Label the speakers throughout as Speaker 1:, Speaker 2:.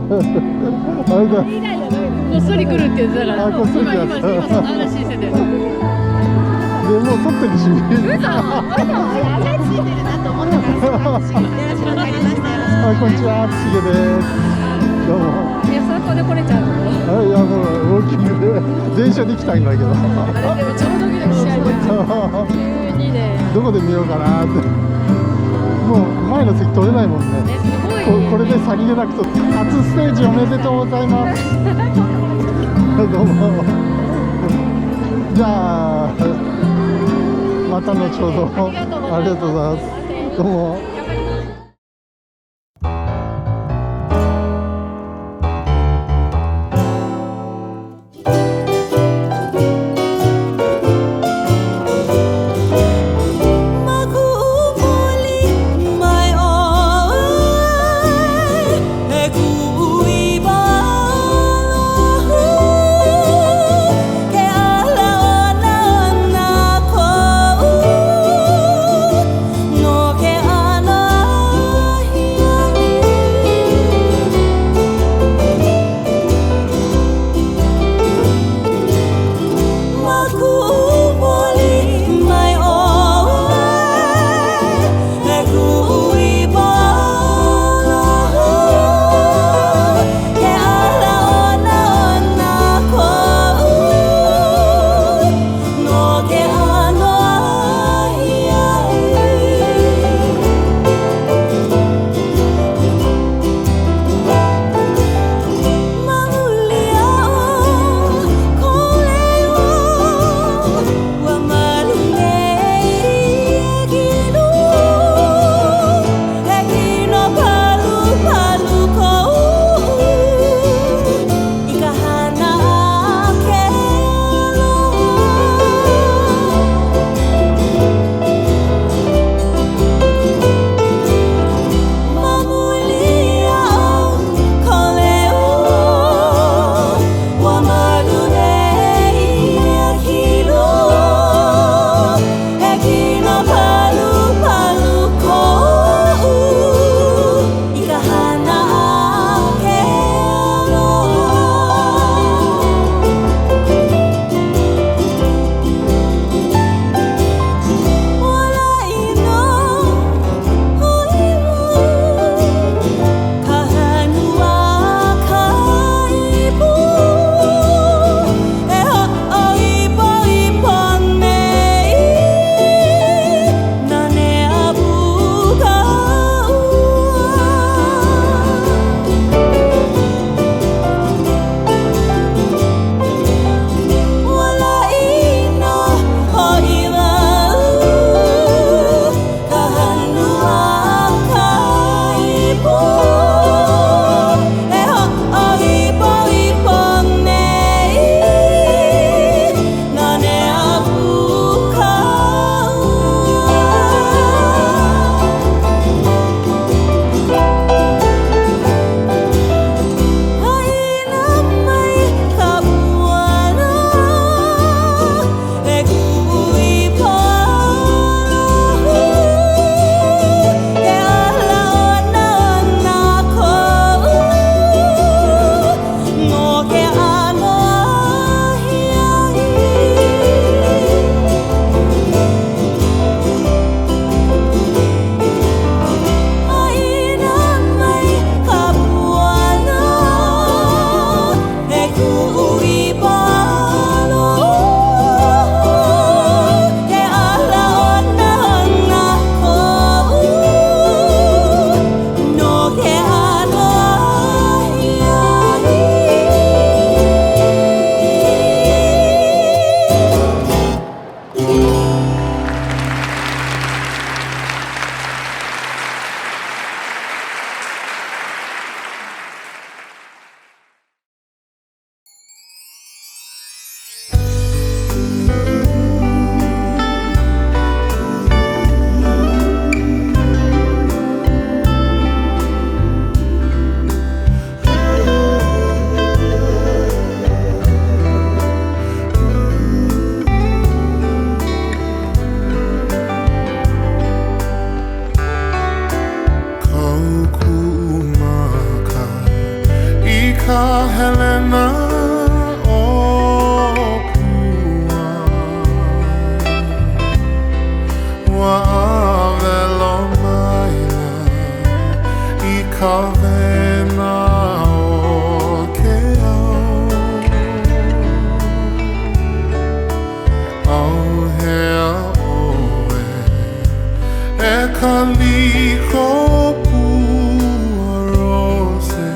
Speaker 1: こっそり来るって言ってたから、
Speaker 2: こっそりやった。
Speaker 1: 今その話してて。
Speaker 2: でもう撮ってるし。
Speaker 1: 嘘。
Speaker 3: 怪しいてるなと思ってます。よろしくお願いします。
Speaker 2: こんにちは、つしげです。どうも。
Speaker 1: いや、散歩で来れちゃうの。
Speaker 2: いや、もうウォーキングで電車で来たんだけど。
Speaker 1: あれでもちょうどドキドキしちゃいます。急にね。
Speaker 2: どこで見ようかなって。もう前の席取れないもんね。
Speaker 1: すごい。
Speaker 2: これで先でなくと初ステージおめでとうございます。どうも。じゃあまた後ほど。ありがとうございます。どうも。
Speaker 4: no que Helena o pua wa avelo maila I ka Wena o ke au hea oe e ka liko pua rose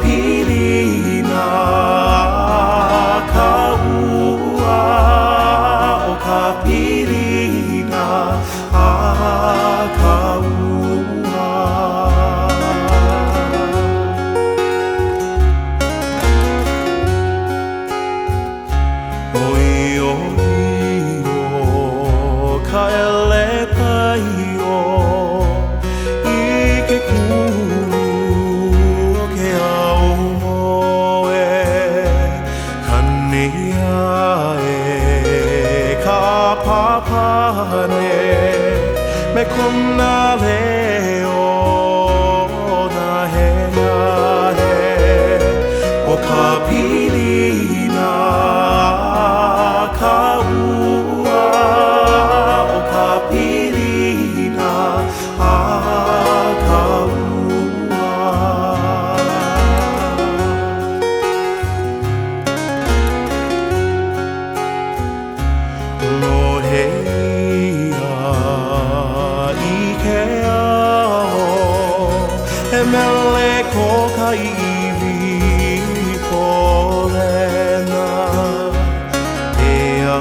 Speaker 4: Pilina Kaua o ka Pilina Kaua Oi oi o Pilina Kaua o ka Pilina Mele ko ka iwi polena e a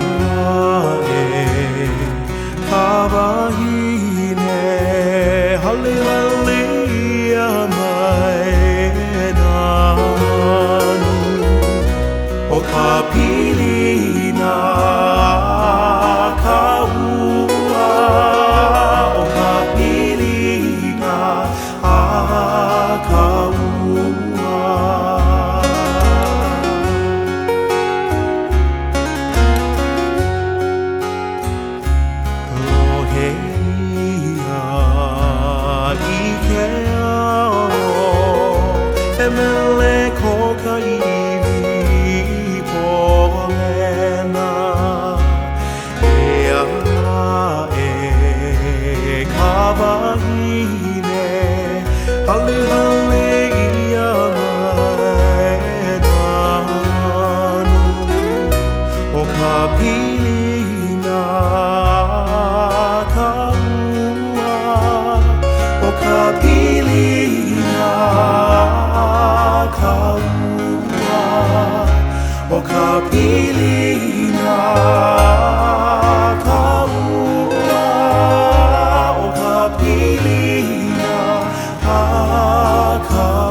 Speaker 4: kawahine halilali a mai nanu o ka Pilina kaua o ka Pilina Mele ko ka iwi polena e a kawahine halihale ia mai nanu o ka Pilina kaua o ka Pilina kaua o ka Pilina kaua o ka Pilina kaua